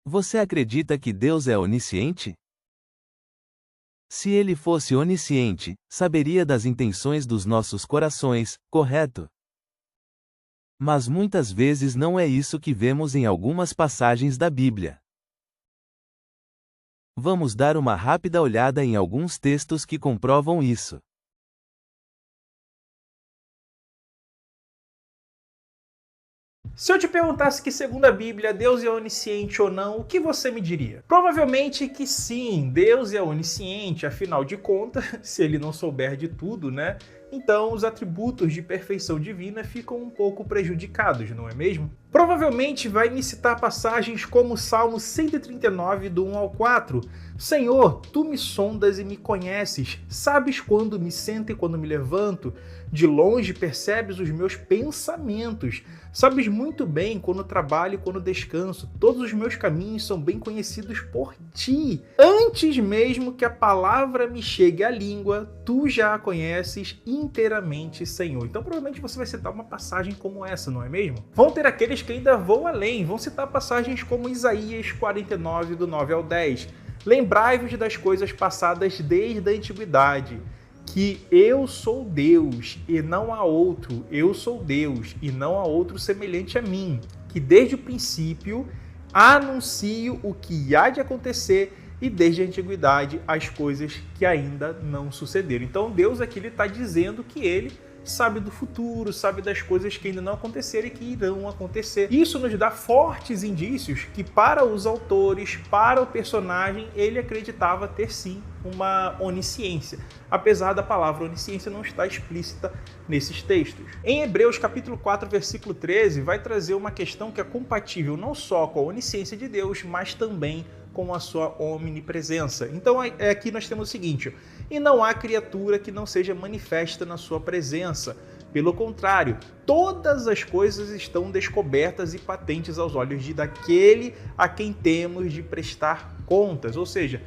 Você acredita que Deus é onisciente? Se ele fosse onisciente, saberia das intenções dos nossos corações, correto? Mas muitas vezes não é isso que vemos em algumas passagens da Bíblia. Vamos dar uma rápida olhada em alguns textos que comprovam isso. Se eu te perguntasse que, segundo a Bíblia, Deus é onisciente ou não, o que você me diria? Provavelmente que sim, Deus é onisciente, afinal de contas, se ele não souber de tudo, né? Então os atributos de perfeição divina ficam um pouco prejudicados, não é mesmo? Provavelmente vai me citar passagens como o Salmo 139, do 1 ao 4. Senhor, tu me sondas e me conheces, sabes quando me sento e quando me levanto, de longe percebes os meus pensamentos, sabes muito bem quando trabalho e quando descanso, todos os meus caminhos são bem conhecidos por ti. Antes mesmo que a palavra me chegue à língua, tu já a conheces inteiramente, Senhor. Então provavelmente você vai citar uma passagem como essa, não é mesmo? Vão ter aqueles que ainda vão além, vão citar passagens como Isaías 49, do 9 ao 10. Lembrai-vos das coisas passadas desde a antiguidade, que eu sou Deus e não há outro, eu sou Deus e não há outro semelhante a mim, que desde o princípio anuncio o que há de acontecer e desde a antiguidade as coisas que ainda não sucederam. Então Deus aqui está dizendo que ele sabe do futuro, sabe das coisas que ainda não aconteceram e que irão acontecer. Isso nos dá fortes indícios que para os autores, para o personagem, ele acreditava ter sim uma onisciência, apesar da palavra onisciência não estar explícita nesses textos. Em Hebreus capítulo 4, versículo 13, vai trazer uma questão que é compatível não só com a onisciência de Deus, mas também com a sua omnipresença. Então aqui nós temos o seguinte: e não há criatura que não seja manifesta na sua presença. Pelo contrário, todas as coisas estão descobertas e patentes aos olhos daquele a quem temos de prestar contas. Ou seja,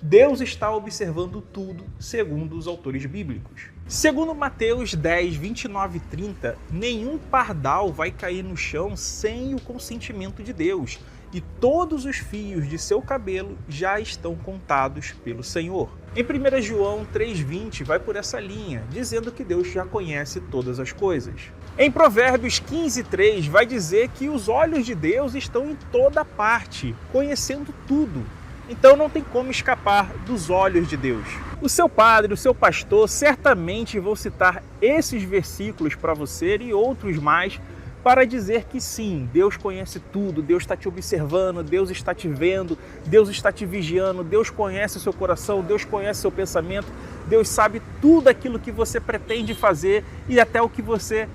Deus está observando tudo, segundo os autores bíblicos. Segundo Mateus 10, 29 e 30, nenhum pardal vai cair no chão sem o consentimento de Deus, e todos os fios de seu cabelo já estão contados pelo Senhor. Em 1 João 3,20 vai por essa linha, dizendo que Deus já conhece todas as coisas. Em Provérbios 15,3 vai dizer que os olhos de Deus estão em toda parte, conhecendo tudo. Então não tem como escapar dos olhos de Deus. O seu padre, o seu pastor, certamente vão citar esses versículos para você e outros mais, para dizer que sim, Deus conhece tudo, Deus está te observando, Deus está te vendo, Deus está te vigiando, Deus conhece o seu coração, Deus conhece o seu pensamento, Deus sabe tudo aquilo que você pretende fazer e até o que você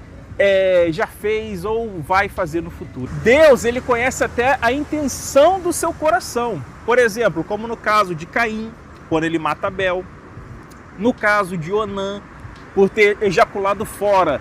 já fez ou vai fazer no futuro. Deus, ele conhece até a intenção do seu coração. Por exemplo, como no caso de Caim, quando ele mata Abel, no caso de Onã, por ter ejaculado fora,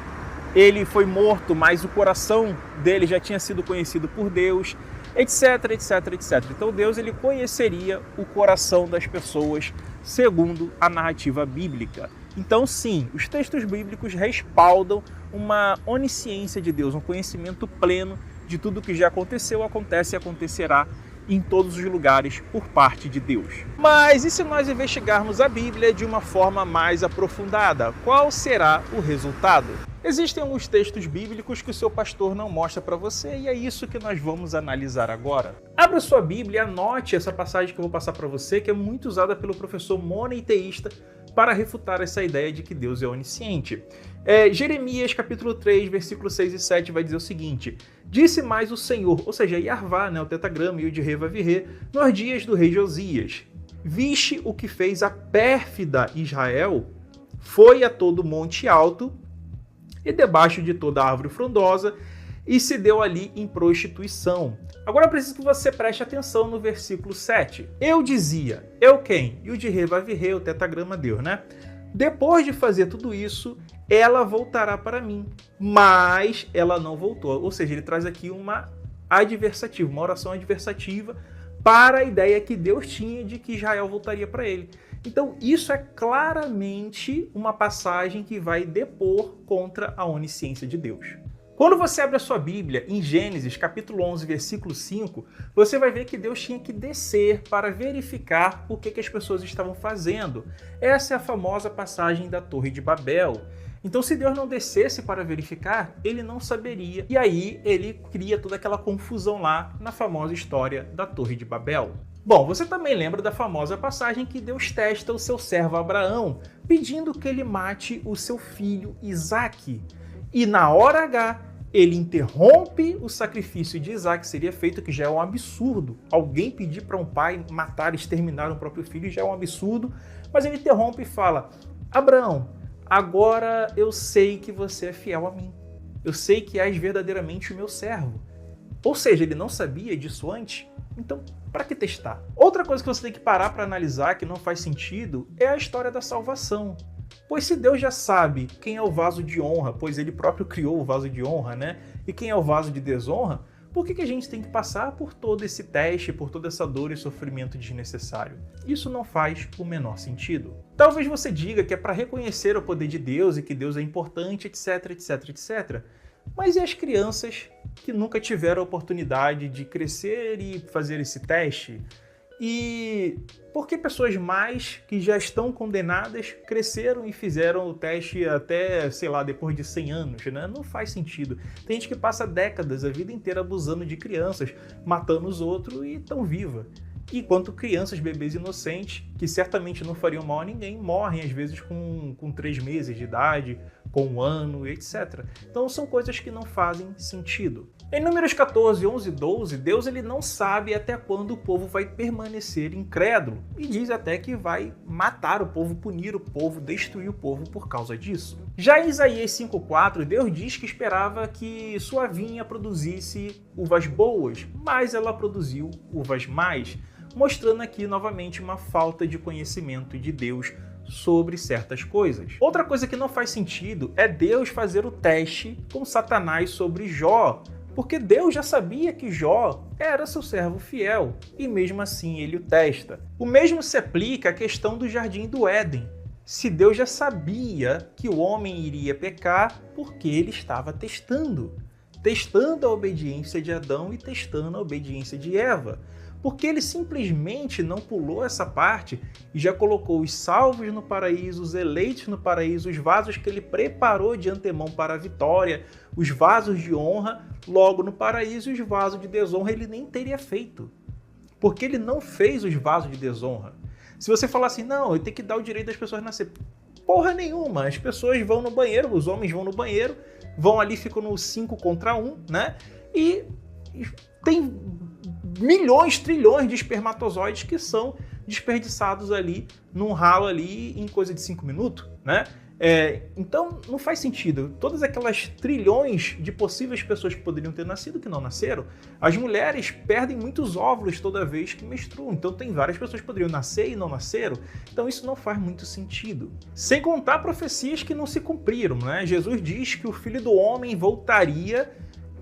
ele foi morto, mas o coração dele já tinha sido conhecido por Deus, etc, etc, etc. Então Deus, ele conheceria o coração das pessoas segundo a narrativa bíblica. Então sim, os textos bíblicos respaldam uma onisciência de Deus, um conhecimento pleno de tudo que já aconteceu, acontece e acontecerá em todos os lugares por parte de Deus. Mas e se nós investigarmos a Bíblia de uma forma mais aprofundada? Qual será o resultado? Existem alguns textos bíblicos que o seu pastor não mostra para você e é isso que nós vamos analisar agora. Abra sua Bíblia e anote essa passagem que eu vou passar para você, que é muito usada pelo professor monoteísta para refutar essa ideia de que Deus é onisciente. Jeremias capítulo 3, versículos 6 e 7 vai dizer o seguinte: disse mais o Senhor, ou seja, Yarvá, o tetagrama e o de Revavirê, nos dias do rei Josias: viste o que fez a pérfida Israel? Foi a todo monte alto e debaixo de toda árvore frondosa, e se deu ali em prostituição. Agora eu preciso que você preste atenção no versículo 7. Eu dizia, eu quem? E o de Revavirê, o tetagrama Deus, né? Depois de fazer tudo isso, ela voltará para mim. Mas ela não voltou. Ou seja, ele traz aqui uma adversativa, uma oração adversativa para a ideia que Deus tinha de que Israel voltaria para ele. Então, isso é claramente uma passagem que vai depor contra a onisciência de Deus. Quando você abre a sua Bíblia, em Gênesis, capítulo 11, versículo 5, você vai ver que Deus tinha que descer para verificar o que as pessoas estavam fazendo. Essa é a famosa passagem da Torre de Babel. Então, se Deus não descesse para verificar, ele não saberia. E aí, ele cria toda aquela confusão lá na famosa história da Torre de Babel. Bom, você também lembra da famosa passagem que Deus testa o seu servo Abraão, pedindo que ele mate o seu filho Isaque. E na hora H, ele interrompe o sacrifício de Isaque que seria feito, que já é um absurdo. Alguém pedir para um pai matar, exterminar o próprio filho já é um absurdo. Mas ele interrompe e fala: Abraão, agora eu sei que você é fiel a mim. Eu sei que és verdadeiramente o meu servo. Ou seja, ele não sabia disso antes. Então, para que testar? Outra coisa que você tem que parar para analisar, que não faz sentido, é a história da salvação. Pois se Deus já sabe quem é o vaso de honra, pois ele próprio criou o vaso de honra, né? E quem é o vaso de desonra, por que a gente tem que passar por todo esse teste, por toda essa dor e sofrimento desnecessário? Isso não faz o menor sentido. Talvez você diga que é para reconhecer o poder de Deus e que Deus é importante, etc, etc, etc. Mas e as crianças que nunca tiveram a oportunidade de crescer e fazer esse teste? E por que pessoas mais que já estão condenadas cresceram e fizeram o teste até, sei lá, depois de 100 anos, né? Não faz sentido. Tem gente que passa décadas, a vida inteira abusando de crianças, matando os outros e estão viva. Enquanto crianças, bebês inocentes, que certamente não fariam mal a ninguém, morrem às vezes com 3 meses de idade, com 1 ano, etc. Então são coisas que não fazem sentido. Em Números 14, 11 e 12, Deus ele não sabe até quando o povo vai permanecer incrédulo. E diz até que vai matar o povo, punir o povo, destruir o povo por causa disso. Já em Isaías 5,4, Deus diz que esperava que sua vinha produzisse uvas boas, mas ela produziu uvas más, mostrando aqui novamente uma falta de conhecimento de Deus sobre certas coisas. Outra coisa que não faz sentido é Deus fazer o teste com Satanás sobre Jó, porque Deus já sabia que Jó era seu servo fiel, e mesmo assim ele o testa. O mesmo se aplica à questão do Jardim do Éden. Se Deus já sabia que o homem iria pecar, porque ele estava testando a obediência de Adão e testando a obediência de Eva. Porque ele simplesmente não pulou essa parte e já colocou os salvos no paraíso, os eleitos no paraíso, os vasos que ele preparou de antemão para a vitória, os vasos de honra logo no paraíso, e os vasos de desonra ele nem teria feito. Porque ele não fez os vasos de desonra. Se você falar assim, não, eu tenho que dar o direito das pessoas nascer. Porra nenhuma, as pessoas vão no banheiro, os homens vão no banheiro, vão ali, ficam no 5 contra 1, né? E tem milhões, trilhões de espermatozoides que são desperdiçados ali num ralo ali em coisa de 5 minutos, né? Então não faz sentido. Todas aquelas trilhões de possíveis pessoas que poderiam ter nascido que não nasceram, as mulheres perdem muitos óvulos toda vez que menstruam. Então tem várias pessoas que poderiam nascer e não nasceram. Então isso não faz muito sentido. Sem contar profecias que não se cumpriram, né? Jesus diz que o Filho do Homem voltaria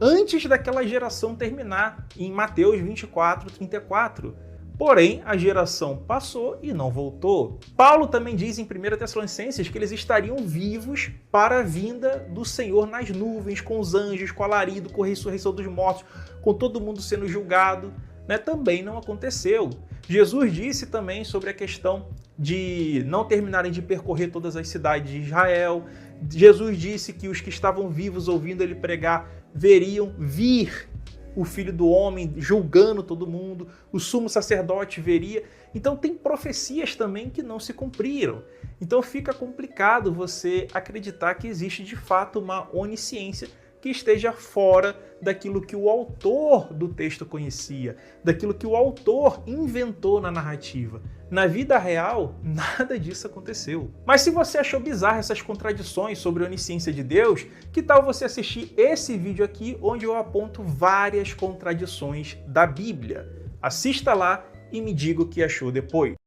antes daquela geração terminar, em Mateus 24, 34. Porém, a geração passou e não voltou. Paulo também diz em 1 Tessalonicenses que eles estariam vivos para a vinda do Senhor nas nuvens, com os anjos, com alarido, com a ressurreição dos mortos, com todo mundo sendo julgado, né? Também não aconteceu. Jesus disse também sobre a questão de não terminarem de percorrer todas as cidades de Israel. Jesus disse que os que estavam vivos ouvindo ele pregar veriam vir o Filho do Homem julgando todo mundo, o sumo sacerdote veria. Então tem profecias também que não se cumpriram. Então fica complicado você acreditar que existe de fato uma onisciência que esteja fora daquilo que o autor do texto conhecia, daquilo que o autor inventou na narrativa. Na vida real, nada disso aconteceu. Mas se você achou bizarro essas contradições sobre a onisciência de Deus, que tal você assistir esse vídeo aqui, onde eu aponto várias contradições da Bíblia? Assista lá e me diga o que achou depois.